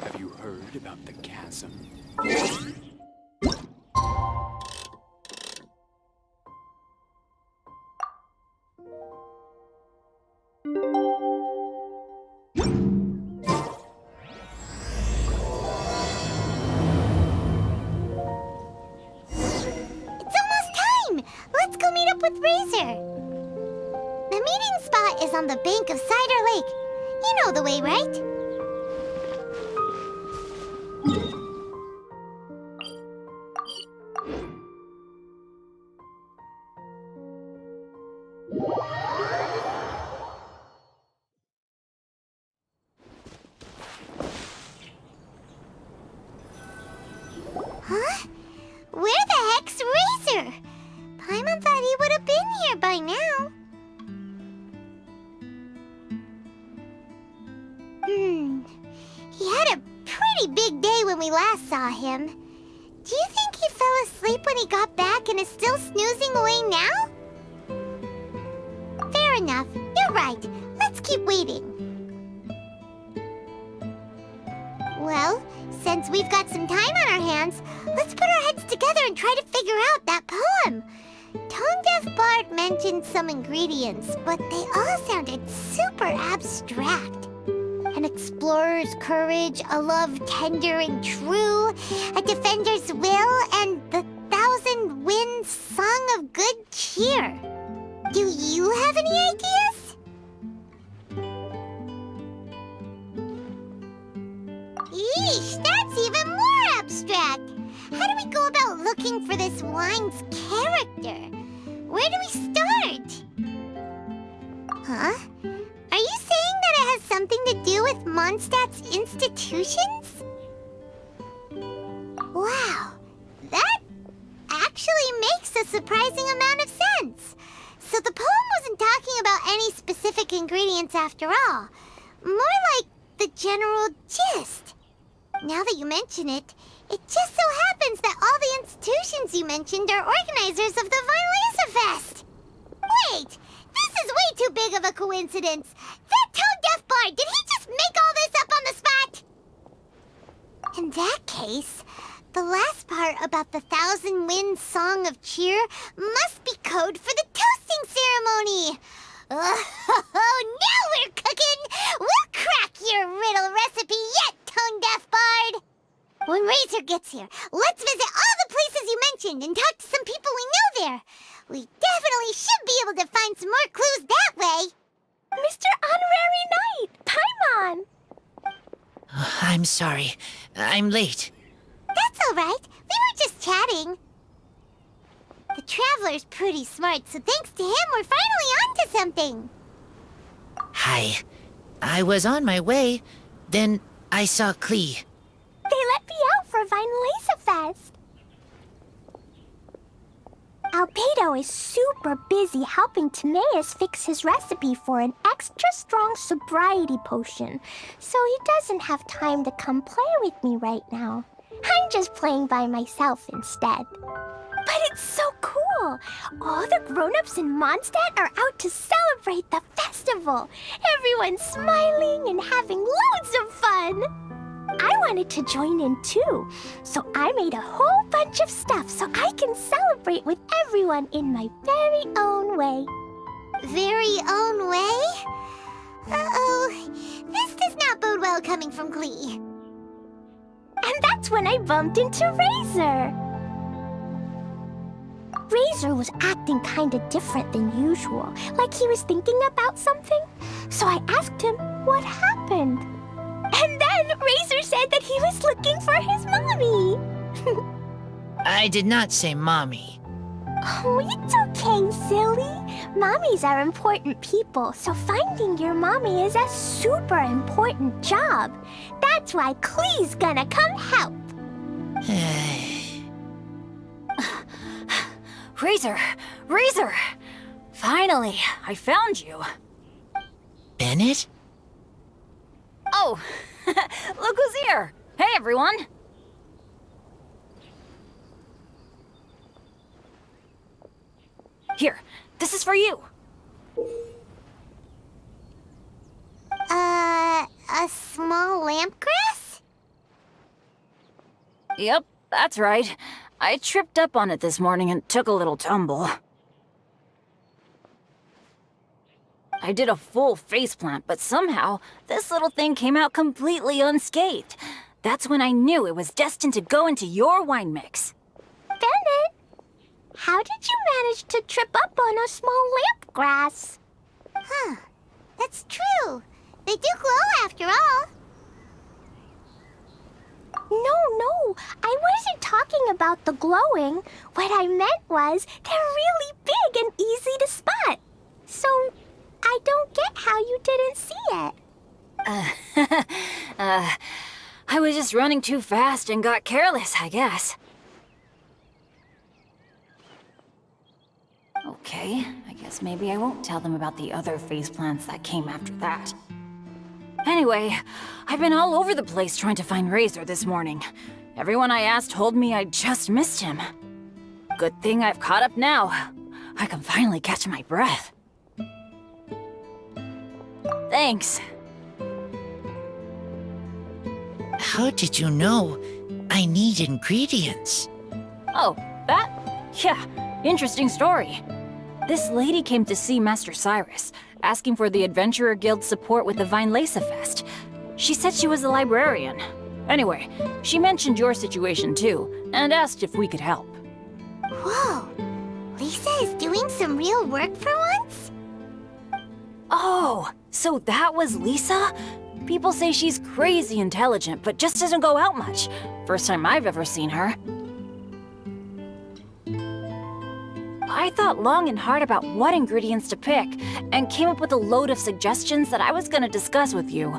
Have you heard about the chasm? Let's go meet up with Razor. The meeting spot is on the bank of Cider Lake. You know the way, right? Huh? Where the heck's Razor? Paimon thought he would have been here by now. He had a pretty big day when we last saw him. Do you think he fell asleep when he got back and is still snoozing away now? Fair enough. You're right. Let's keep waiting. Well, since we've got some time on our hands, let's put our heads together and try to figure out that poem. Tone-deaf Bard mentioned some ingredients, but they all sounded super abstract. An explorer's courage, a love tender and true, a defender's will, and the 1,000 winds song of good cheer. Do you have any ideas? Eesh, that's even more abstract. How do we go about looking for this wine's character? Where do we start? Huh? Are you saying that it has something to do with Mondstadt's institutions? Wow, that actually makes a surprising amount of sense. So the poem wasn't talking about any specific ingredients after all. More like the general gist. Now that you mention it, it just so happens that all the institutions you mentioned are organizers of the Weinlesefest. Wait, this is way too big of a coincidence. That tone-deaf bard, did he just make all this up on the spot? In that case, the last part about the 1,000 winds song of cheer must be code for the toasting ceremony. Oh, now we're cooking! We'll crack your riddle recipe yet, tone-deaf bard! When Razor gets here, let's visit all the places you mentioned and talk to some people we know there. We definitely should be able to find some more clues that way. Mr. Honorary Knight, Paimon! I'm sorry. I'm late. That's all right. We were just chatting. The Traveler's pretty smart, so thanks to him, we're finally onto something. Hi. I was on my way, then I saw Klee. They let me out for Weinlesefest. Albedo is super busy helping Timaeus fix his recipe for an extra strong sobriety potion, so he doesn't have time to come play with me right now. I'm just playing by myself instead. But it's so cool! All the grown-ups in Mondstadt are out to celebrate the festival. Everyone's smiling and having loads of fun. I wanted to join in too, so I made a whole bunch of stuff so I can celebrate with everyone in my very own way. Very own way? Uh-oh. This does not bode well coming from Klee. And that's when I bumped into Razor. Razor was acting kinda different than usual, like he was thinking about something. So I asked him what happened. And then Razor said that he was looking for his mommy. I did not say mommy. Oh, it's okay, silly. Mommies are important people, so finding your mommy is a super important job. That's why Klee's gonna come help. Razor! Razor! Finally, I found you. Bennett? Oh, look who's here. Hey, everyone. Here, this is for you. A small lampgrass? Yep, that's right. I tripped up on it this morning and took a little tumble. I did a full faceplant, but somehow this little thing came out completely unscathed. That's when I knew it was destined to go into your wine mix. Bennett, how did you manage to trip up on a small lamp grass? Huh. That's true. They do glow after all. No, I wasn't talking about the glowing. What I meant was they're really big and easy to spot. So I don't get how you didn't see it. I was just running too fast and got careless, I guess. Okay, I guess maybe I won't tell them about the other faceplants that came after that. Anyway, I've been all over the place trying to find Razor this morning. Everyone I asked told me I just missed him. Good thing I've caught up now. I can finally catch my breath. Thanks. How did you know I need ingredients? Oh, that? Yeah, interesting story. This lady came to see Master Cyrus, asking for the Adventurer Guild's support with the Weinlesefest. She said she was a librarian. Anyway, she mentioned your situation too, and asked if we could help. Whoa. Lisa is doing some real work for once? Oh, so that was Lisa? People say she's crazy intelligent, but just doesn't go out much. First time I've ever seen her. I thought long and hard about what ingredients to pick, and came up with a load of suggestions that I was gonna discuss with you.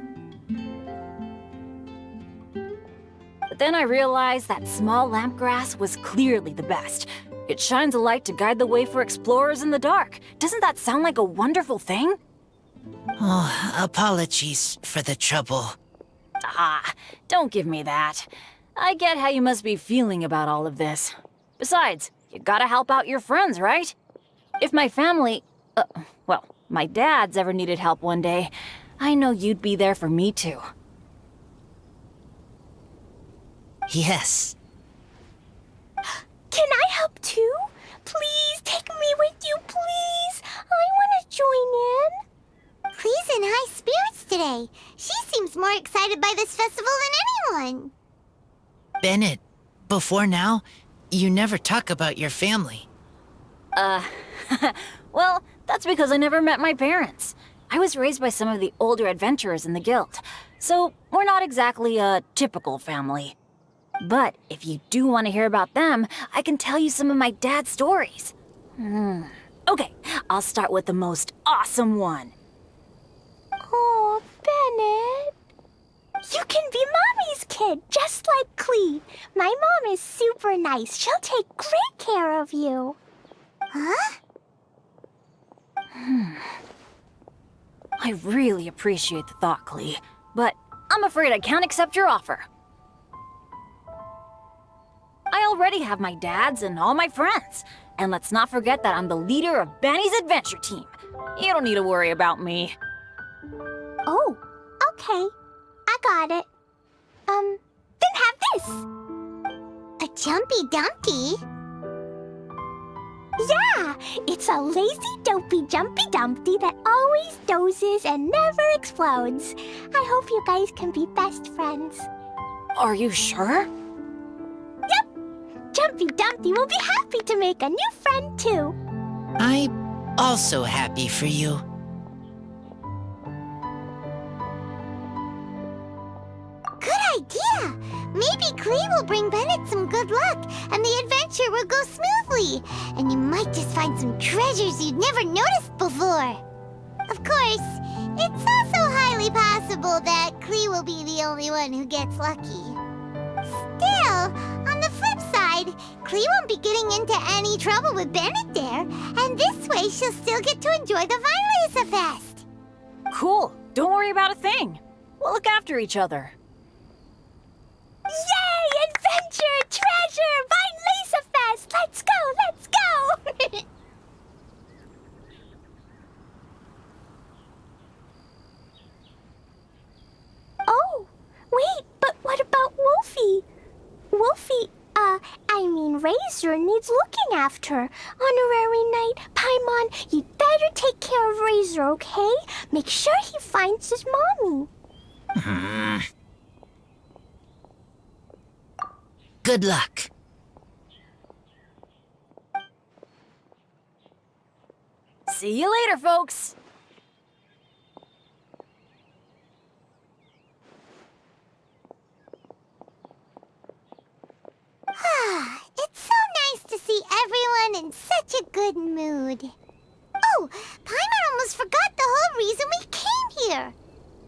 But then I realized that small lampgrass was clearly the best. It shines a light to guide the way for explorers in the dark. Doesn't that sound like a wonderful thing? Oh, apologies for the trouble. Ah, don't give me that. I get how you must be feeling about all of this. Besides, you gotta help out your friends, right? If my family, well, my dad's ever needed help one day, I know you'd be there for me too. Yes. Can I help too? Please take me with you, please. I want to join in. Klee's in high spirits today. She seems more excited by this festival than anyone. Bennett, before now, you never talk about your family. Well, that's because I never met my parents. I was raised by some of the older adventurers in the guild, so we're not exactly a typical family. But if you do want to hear about them, I can tell you some of my dad's stories. Okay, I'll start with the most awesome one. Oh, Bennett. You can be Mommy's kid, just like Klee. My mom is super nice. She'll take great care of you. Huh? I really appreciate the thought, Klee, but I'm afraid I can't accept your offer. I already have my dad's and all my friends. And let's not forget that I'm the leader of Benny's adventure team. You don't need to worry about me. Oh, okay. I got it. Then have this. A Jumpy Dumpty? Yeah, it's a lazy, dopey, jumpy dumpty that always dozes and never explodes. I hope you guys can be best friends. Are you sure? Yep. Jumpy Dumpty will be happy to make a new friend, too. I'm also happy for you. Good idea! Maybe Klee will bring Bennett some good luck, and the adventure adventure will go smoothly, and you might just find some treasures you'd never noticed before. Of course, it's also highly possible that Klee will be the only one who gets lucky. Still, on the flip side, Klee won't be getting into any trouble with Bennett there, and this way she'll still get to enjoy the Weinlesefest. Cool. Don't worry about a thing. We'll look after each other. Yay! Adventure! Treasure! Weinlesefest! Let's go! Let's go! Oh, wait, but what about Wolfie? Wolfie, Razor needs looking after. Honorary Knight, Paimon, you'd better take care of Razor, okay? Make sure he finds his mommy. Good luck. See you later, folks. It's so nice to see everyone in such a good mood. Oh, Paimon almost forgot the whole reason we came here.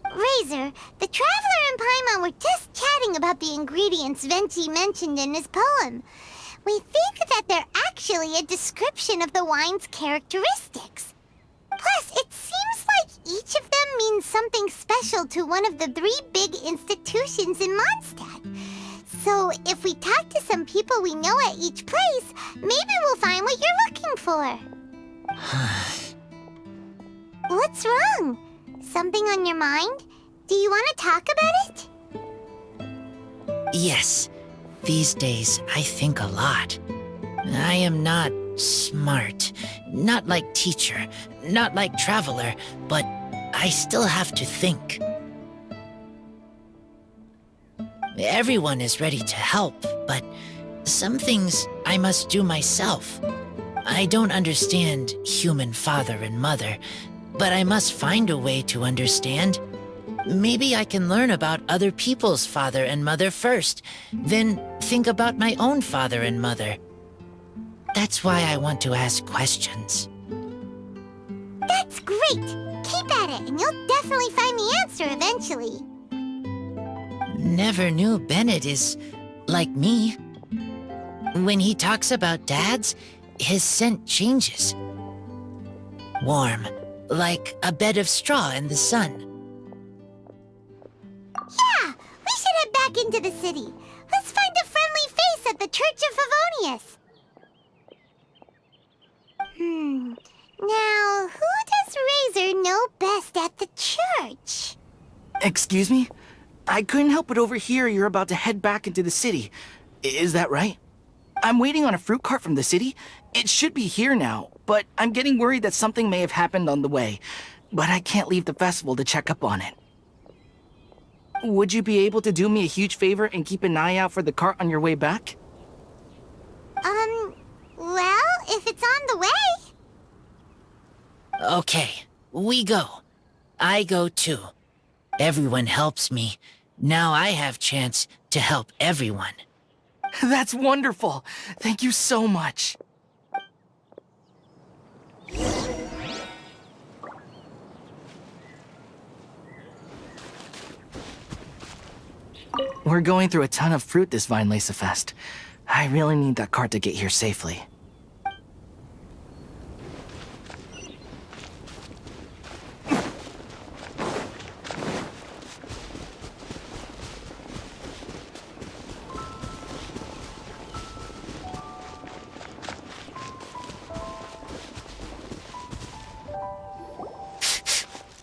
Razor, the Traveler and Paimon were just chatting about the ingredients Venti mentioned in his poem. We think that they're actually a description of the wine's characteristics. Plus, it seems like each of them means something special to one of the 3 big institutions in Mondstadt. So, if we talk to some people we know at each place, maybe we'll find what you're looking for. What's wrong? Something on your mind? Do you want to talk about it? Yes, these days I think a lot. I am not smart, not like teacher, not like traveler, but I still have to think. Everyone is ready to help, but some things I must do myself. I don't understand human father and mother, but I must find a way to understand. Maybe I can learn about other people's father and mother first, then think about my own father and mother. That's why I want to ask questions. That's great! Keep at it, and you'll definitely find the answer eventually. Never knew Bennett is like me. When he talks about dads, his scent changes. Warm, like a bed of straw in the sun. Yeah, we should head back into the city. Let's find a friendly face at the Church of Favonius. Now, who does Razor know best at the church? Excuse me? I couldn't help but overhear you're about to head back into the city. Is that right? I'm waiting on a fruit cart from the city. It should be here now, but I'm getting worried that something may have happened on the way. But I can't leave the festival to check up on it. Would you be able to do me a huge favor and keep an eye out for the cart on your way back? Well, if it's on the way. Okay, we go. I go too. Everyone helps me. Now I have chance to help everyone. That's wonderful. Thank you so much. We're going through a ton of fruit this Weinlesefest. I really need that cart to get here safely.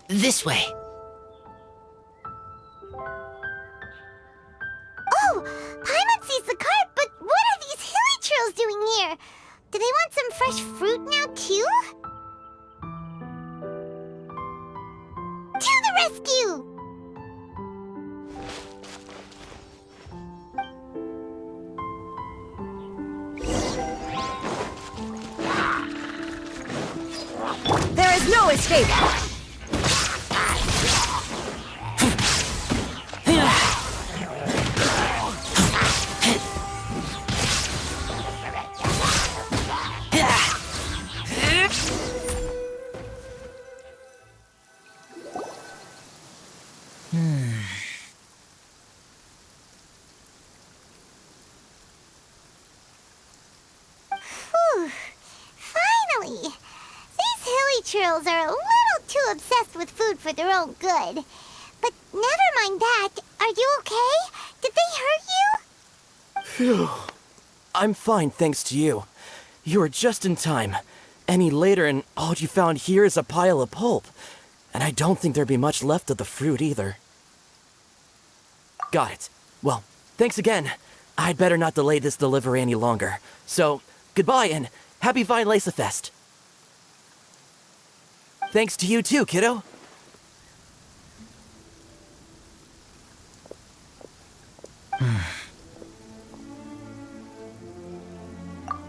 This way. Oh, Paimon sees the cart, but what are these hilly trails doing here? Do they want some fresh fruit now, too? To the rescue! There is no escape! Whew. Finally! These hilly churls are a little too obsessed with food for their own good. But never mind that. Are you okay? Did they hurt you? Phew. I'm fine, thanks to you. You were just in time. Any later and all you found here is a pile of pulp. And I don't think there'd be much left of the fruit either. Got it. Well, thanks again. I'd better not delay this delivery any longer. So, goodbye and happy Weinlesefest. Thanks to you too, kiddo.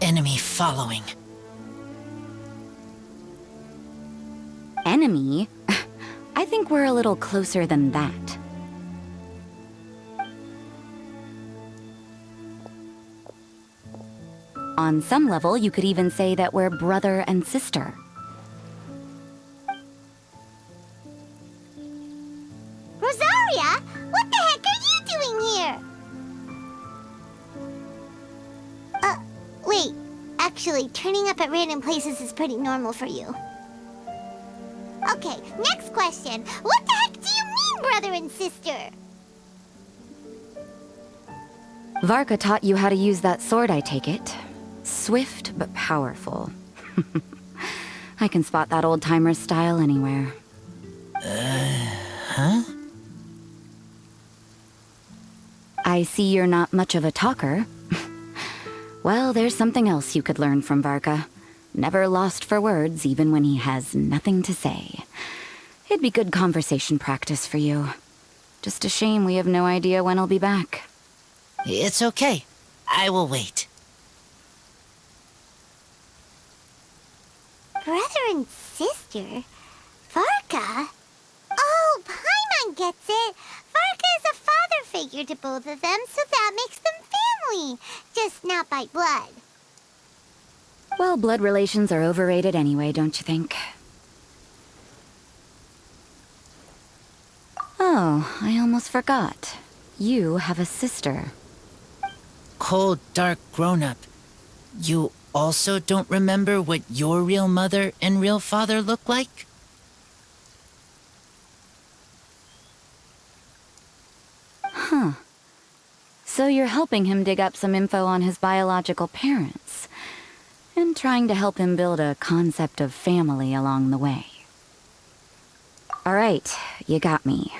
Enemy following. Enemy? I think we're a little closer than that. On some level, you could even say that we're brother and sister. Rosaria? What the heck are you doing here? Wait. Actually, turning up at random places is pretty normal for you. Okay, next question. What the heck do you mean, brother and sister? Varka taught you how to use that sword, I take it. Swift but powerful. I can spot that old-timer's style anywhere. Huh? I see you're not much of a talker. Well, there's something else you could learn from Varka. Never lost for words, even when he has nothing to say. It'd be good conversation practice for you. Just a shame we have no idea when he'll be back. It's okay. I will wait. Brother and sister? Varka? Oh, Paimon gets it. Varka is a father figure to both of them, so that makes them family. Just not by blood. Well, blood relations are overrated anyway, don't you think? Oh, I almost forgot. You have a sister. Cold, dark grown-up. You also don't remember what your real mother and real father look like? Huh. So you're helping him dig up some info on his biological parents. And trying to help him build a concept of family along the way. All right, you got me.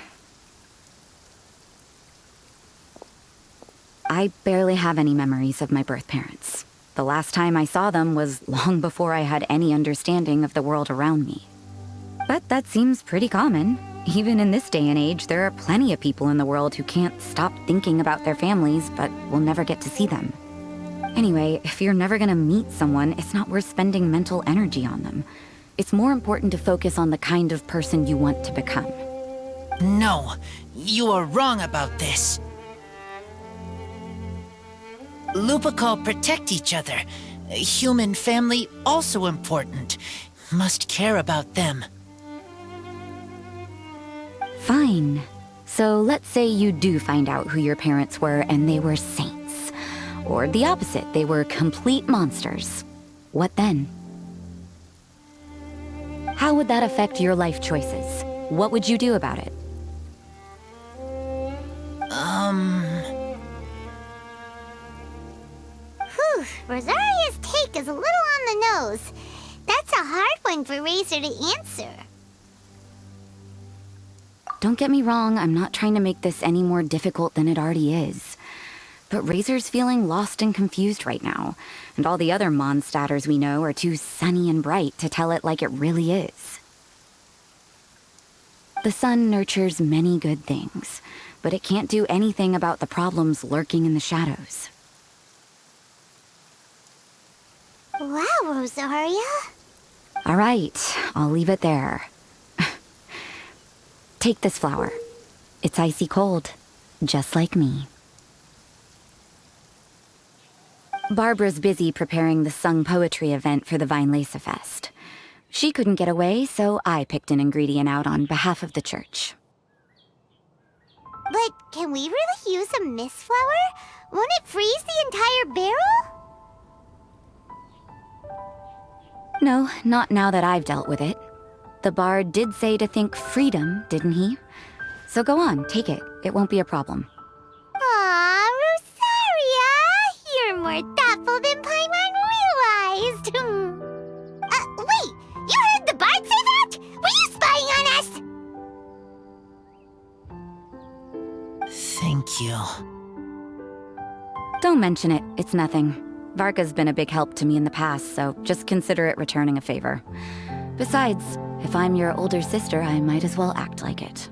I barely have any memories of my birth parents. The last time I saw them was long before I had any understanding of the world around me. But that seems pretty common. Even in this day and age, there are plenty of people in the world who can't stop thinking about their families, but will never get to see them. Anyway, if you're never gonna meet someone, it's not worth spending mental energy on them. It's more important to focus on the kind of person you want to become. No, you are wrong about this. Lupical protect each other. Human family also important. Must care about them. Fine. So let's say you do find out who your parents were and they were saints. Or the opposite, they were complete monsters. What then? How would that affect your life choices? What would you do about it? Whew, Rosaria's take is a little on the nose. That's a hard one for Razor to answer. Don't get me wrong, I'm not trying to make this any more difficult than it already is. But Razor's feeling lost and confused right now, and all the other Mondstadters we know are too sunny and bright to tell it like it really is. The sun nurtures many good things, but it can't do anything about the problems lurking in the shadows. Wow, Rosaria. All right, I'll leave it there. Take this flower. It's icy cold, just like me. Barbara's busy preparing the sung poetry event for the Weinlesefest. She couldn't get away, so I picked an ingredient out on behalf of the church. But can we really use a mist flower? Won't it freeze the entire barrel? No, not now that I've dealt with it. The bard did say to think freedom, didn't he? So go on, take it. It won't be a problem. Aw, Rosaria! You're more thoughtful than Paimon realized. Wait! You heard the bard say that? Were you spying on us? Thank you. Don't mention it. It's nothing. Varka's been a big help to me in the past, so just consider it returning a favor. Besides, if I'm your older sister, I might as well act like it.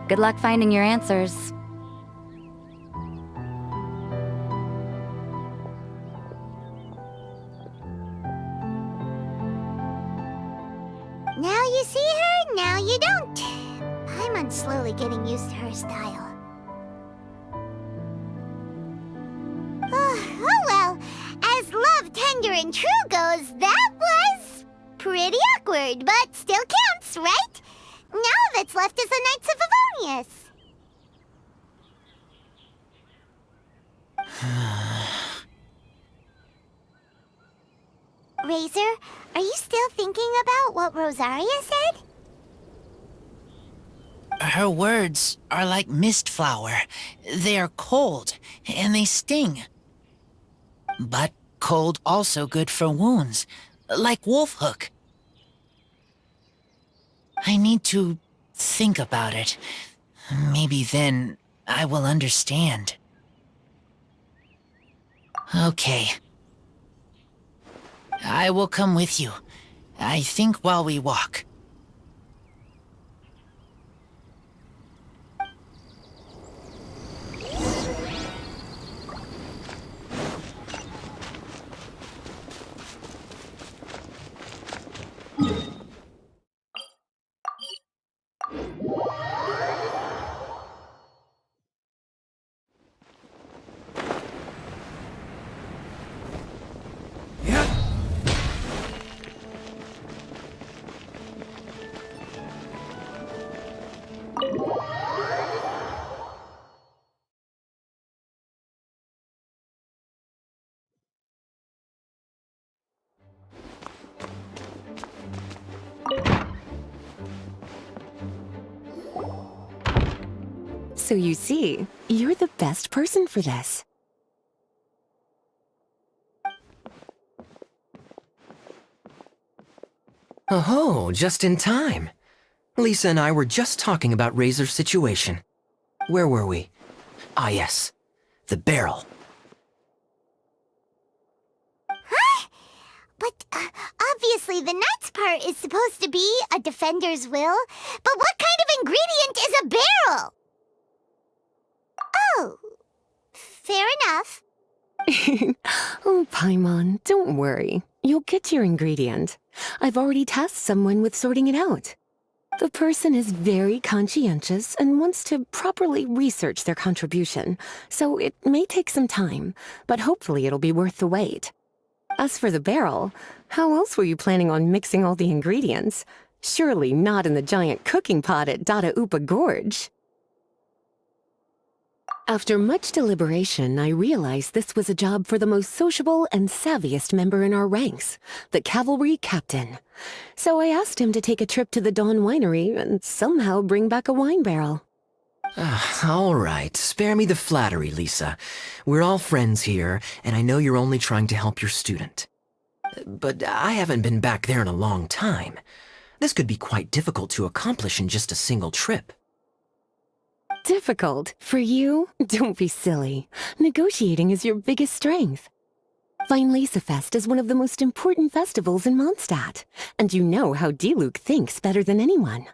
Good luck finding your answers. Now you see her, now you don't. Paimon's slowly getting used to her style. Oh well, as love, tender, and true goes, that was pretty awkward, but still counts, right? Now that's left is the Knights of Favonius. Razor, are you still thinking about what Rosaria said? Her words are like mist flower. They are cold, and they sting. But cold also good for wounds, like wolf hook. I need to think about it. Maybe then I will understand. Okay. I will come with you. I think while we walk. So you see, you're the best person for this. Oh, just in time. Lisa and I were just talking about Razor's situation. Where were we? Ah, yes. The barrel. Huh? But obviously the knight's part is supposed to be a defender's will. But what kind of ingredient is a barrel? Oh, fair enough. Oh, Paimon, don't worry. You'll get your ingredient. I've already tasked someone with sorting it out. The person is very conscientious and wants to properly research their contribution, so it may take some time, but hopefully it'll be worth the wait. As for the barrel, how else were you planning on mixing all the ingredients? Surely not in the giant cooking pot at Dada Upa Gorge. After much deliberation, I realized this was a job for the most sociable and savviest member in our ranks, the cavalry captain. So I asked him to take a trip to the Dawn Winery and somehow bring back a wine barrel. All right, spare me the flattery, Lisa. We're all friends here, and I know you're only trying to help your student. But I haven't been back there in a long time. This could be quite difficult to accomplish in just a single trip. Difficult? For you? Don't be silly. Negotiating is your biggest strength. Weinlesefest is one of the most important festivals in Mondstadt, and you know how Diluc thinks better than anyone.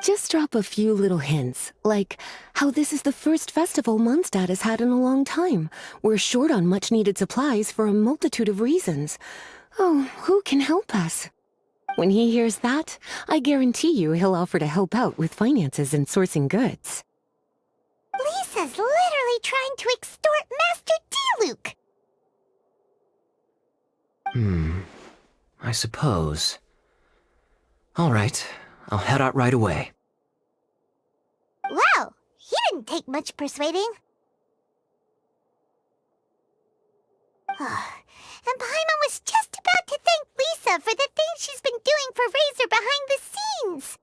Just drop a few little hints, like how this is the first festival Mondstadt has had in a long time. We're short on much-needed supplies for a multitude of reasons. Oh, who can help us? When he hears that, I guarantee you he'll offer to help out with finances and sourcing goods. Lisa's literally trying to extort Master Diluc. I suppose. All right, I'll head out right away. Wow, he didn't take much persuading. And Paimon was just about to thank Lisa for the things she's been doing for Razor behind the scenes.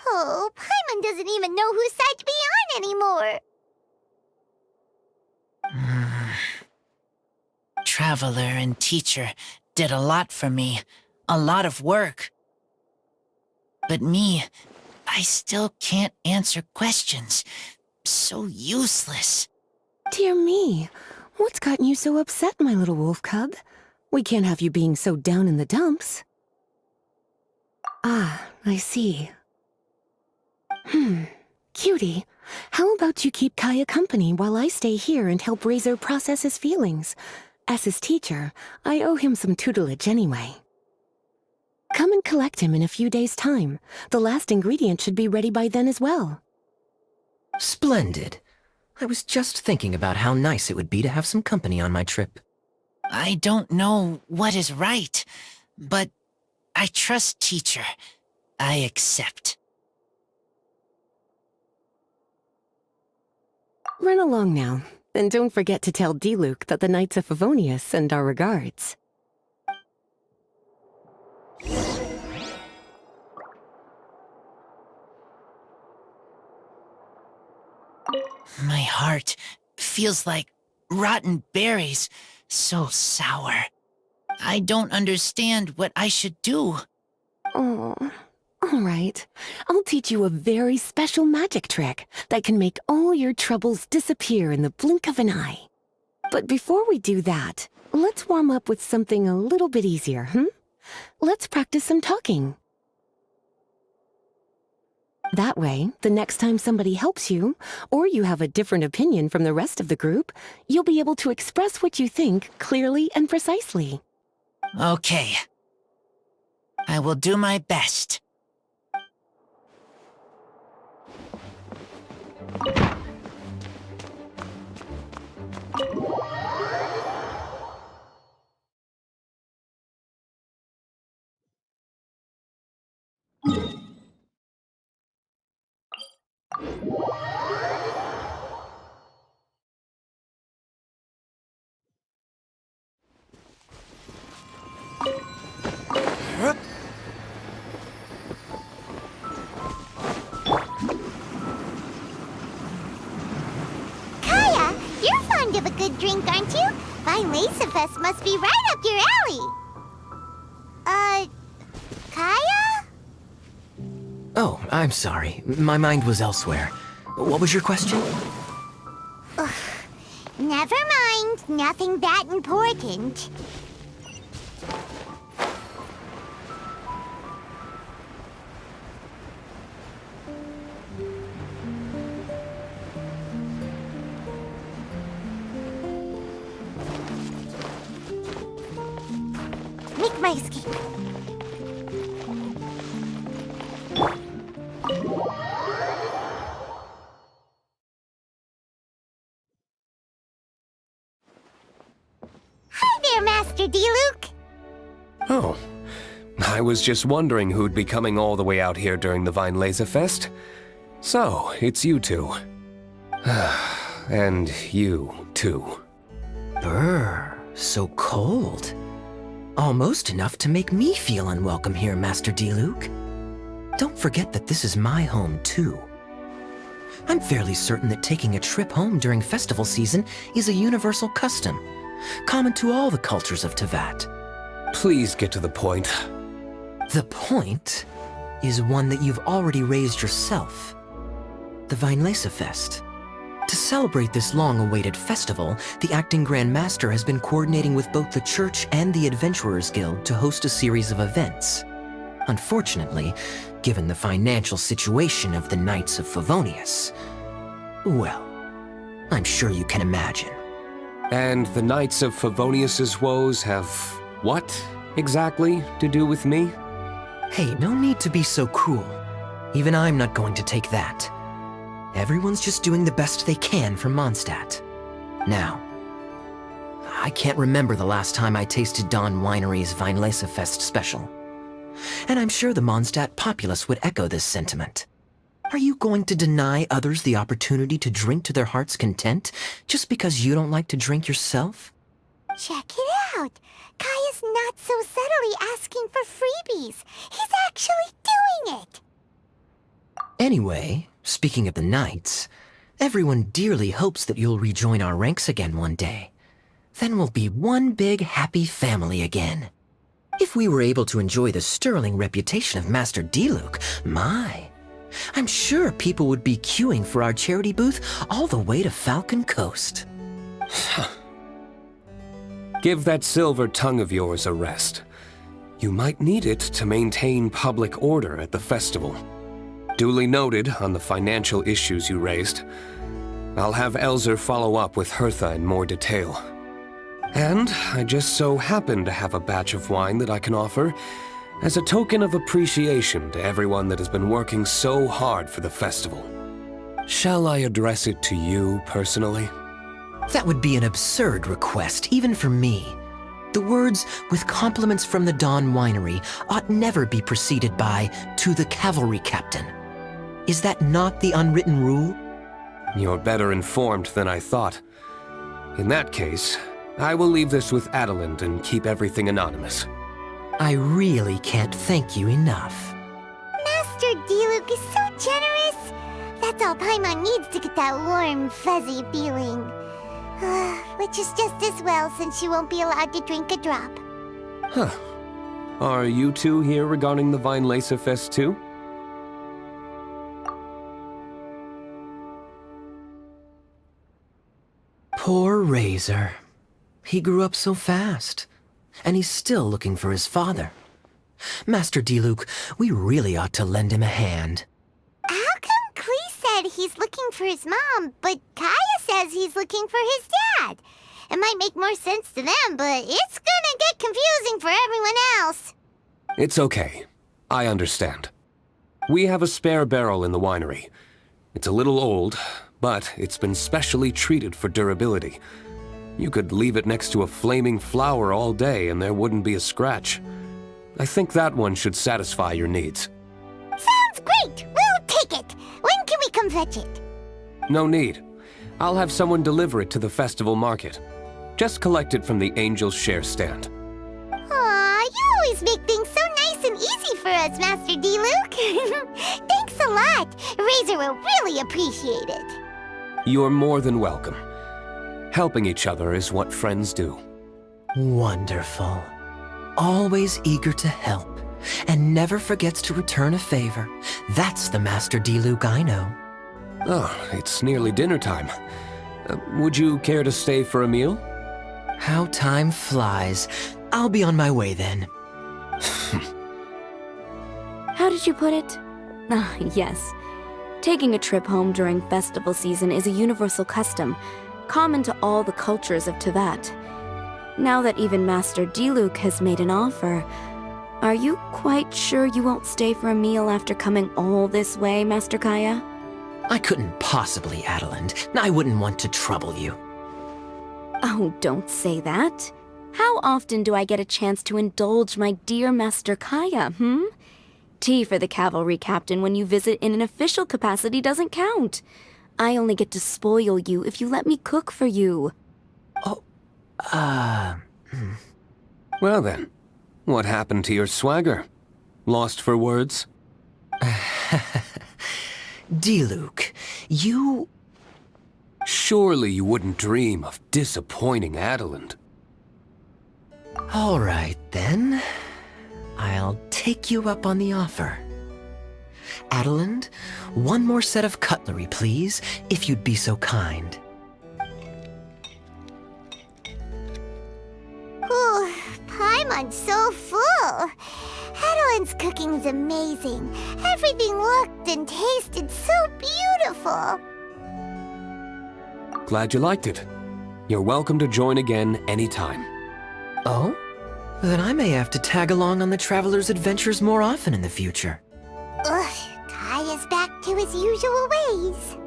Oh, Paimon doesn't even know whose side to be on anymore. Traveler and teacher did a lot for me. A lot of work. But me, I still can't answer questions. So useless. Dear me, what's gotten you so upset, my little wolf cub? We can't have you being so down in the dumps. Ah, I see. Cutie, how about you keep Kaya company while I stay here and help Razor process his feelings? As his teacher, I owe him some tutelage anyway. Come and collect him in a few days' time. The last ingredient should be ready by then as well. Splendid. I was just thinking about how nice it would be to have some company on my trip. I don't know what is right, but I trust teacher. I accept. Run along now, and don't forget to tell Diluc that the Knights of Favonius send our regards. My heart feels like rotten berries, so sour. I don't understand what I should do. Oh, all right. I'll teach you a very special magic trick that can make all your troubles disappear in the blink of an eye. But before we do that, let's warm up with something a little bit easier, Let's practice some talking. That way, the next time somebody helps you, or you have a different opinion from the rest of the group, you'll be able to express what you think clearly and precisely. Okay. I will do my best. Kaya, you're fond of a good drink, aren't you? Weinlesefest must be right up your alley. Kaya? Oh, I'm sorry. My mind was elsewhere. What was your question? Never mind. Nothing that important. Make my escape. Hi there, Master Diluc. Oh, I was just wondering who'd be coming all the way out here during the Weinlesefest. So, it's you two. And you, too. Brr, so cold. Almost enough to make me feel unwelcome here, Master Diluc. Don't forget that this is my home, too. I'm fairly certain that taking a trip home during festival season is a universal custom, common to all the cultures of Teyvat. Please get to the point. The point is one that you've already raised yourself. The Weinlesefest. To celebrate this long-awaited festival, the Acting Grand Master has been coordinating with both the Church and the Adventurers Guild to host a series of events. Unfortunately, given the financial situation of the Knights of Favonius, well, I'm sure you can imagine. And the Knights of Favonius's woes have what, exactly, to do with me? Hey, no need to be so cruel. Even I'm not going to take that. Everyone's just doing the best they can for Mondstadt. Now, I can't remember the last time I tasted Dawn Winery's Weinlesefest special. And I'm sure the Mondstadt populace would echo this sentiment. Are you going to deny others the opportunity to drink to their heart's content just because you don't like to drink yourself? Check it out! Kaya's not so subtly asking for freebies. He's actually doing it! Anyway, speaking of the knights, everyone dearly hopes that you'll rejoin our ranks again one day. Then we'll be one big happy family again. If we were able to enjoy the sterling reputation of Master Diluc, I'm sure people would be queuing for our charity booth all the way to Falcon Coast. Give that silver tongue of yours a rest. You might need it to maintain public order at the festival. Duly noted on the financial issues you raised. I'll have Elzer follow up with Hertha in more detail. And I just so happen to have a batch of wine that I can offer as a token of appreciation to everyone that has been working so hard for the festival. Shall I address it to you personally? That would be an absurd request, even for me. The words, "with compliments from the Dawn Winery," ought never be preceded by, "to the cavalry captain." Is that not the unwritten rule? You're better informed than I thought. In that case, I will leave this with Adelind and keep everything anonymous. I really can't thank you enough. Master Diluc is so generous. That's all Paimon needs to get that warm, fuzzy feeling. Which is just as well since she won't be allowed to drink a drop. Huh. Are you two here regarding the Weinlesefest too? Poor Razor. He grew up so fast, and he's still looking for his father. Master Diluc, we really ought to lend him a hand. How come Klee said he's looking for his mom, but Kaya says he's looking for his dad? It might make more sense to them, but it's gonna get confusing for everyone else. It's okay. I understand. We have a spare barrel in the winery. It's a little old, but it's been specially treated for durability. You could leave it next to a flaming flower all day and there wouldn't be a scratch. I think that one should satisfy your needs. Sounds great! We'll take it! When can we come fetch it? No need. I'll have someone deliver it to the festival market. Just collect it from the Angel's Share stand. Aw, you always make things so nice and easy for us, Master Diluc. Thanks a lot. Razor will really appreciate it. You're more than welcome. Helping each other is what friends do. Wonderful. Always eager to help, and never forgets to return a favor. That's the Master Diluc I know. Oh, it's nearly dinner time. Would you care to stay for a meal? How time flies. I'll be on my way then. How did you put it? Ah, yes. Taking a trip home during festival season is a universal custom, common to all the cultures of Teyvat. Now that even Master Diluc has made an offer, are you quite sure you won't stay for a meal after coming all this way, Master Kaya? I couldn't possibly, Adelind. I wouldn't want to trouble you. Oh, don't say that. How often do I get a chance to indulge my dear Master Kaya, Tea for the cavalry captain when you visit in an official capacity doesn't count. I only get to spoil you if you let me cook for you. Well then, what happened to your swagger? Lost for words? Diluc, you... Surely you wouldn't dream of disappointing Adelind. All right, then. I'll take you up on the offer. Adelind, one more set of cutlery, please, if you'd be so kind. Ooh, Paimon's so full. Adelind's cooking's amazing. Everything looked and tasted so beautiful. Glad you liked it. You're welcome to join again anytime. Oh? Then I may have to tag along on the Traveler's adventures more often in the future. Ugh, Kaya's back to his usual ways.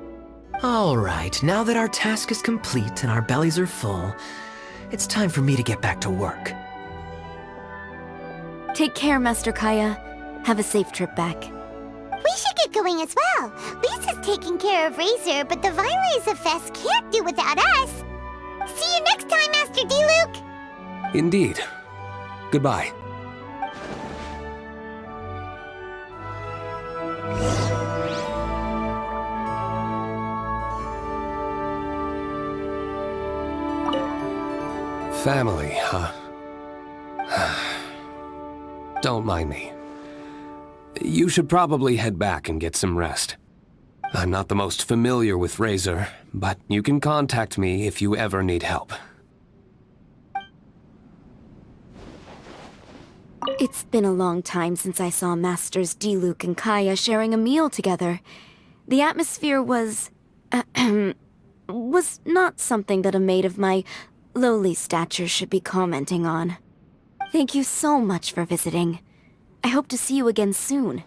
All right, now that our task is complete and our bellies are full, it's time for me to get back to work. Take care, Master Kaya. Have a safe trip back. We should get going as well. Lisa's taking care of Razor, but the Weinlesefest can't do without us. See you next time, Master D-Luke. Indeed. Goodbye. Family, huh? Don't mind me. You should probably head back and get some rest. I'm not the most familiar with Razor, but you can contact me if you ever need help. It's been a long time since I saw Masters D-Luke and Kaya sharing a meal together. The atmosphere was not something that a maid of my lowly stature should be commenting on. Thank you so much for visiting. I hope to see you again soon.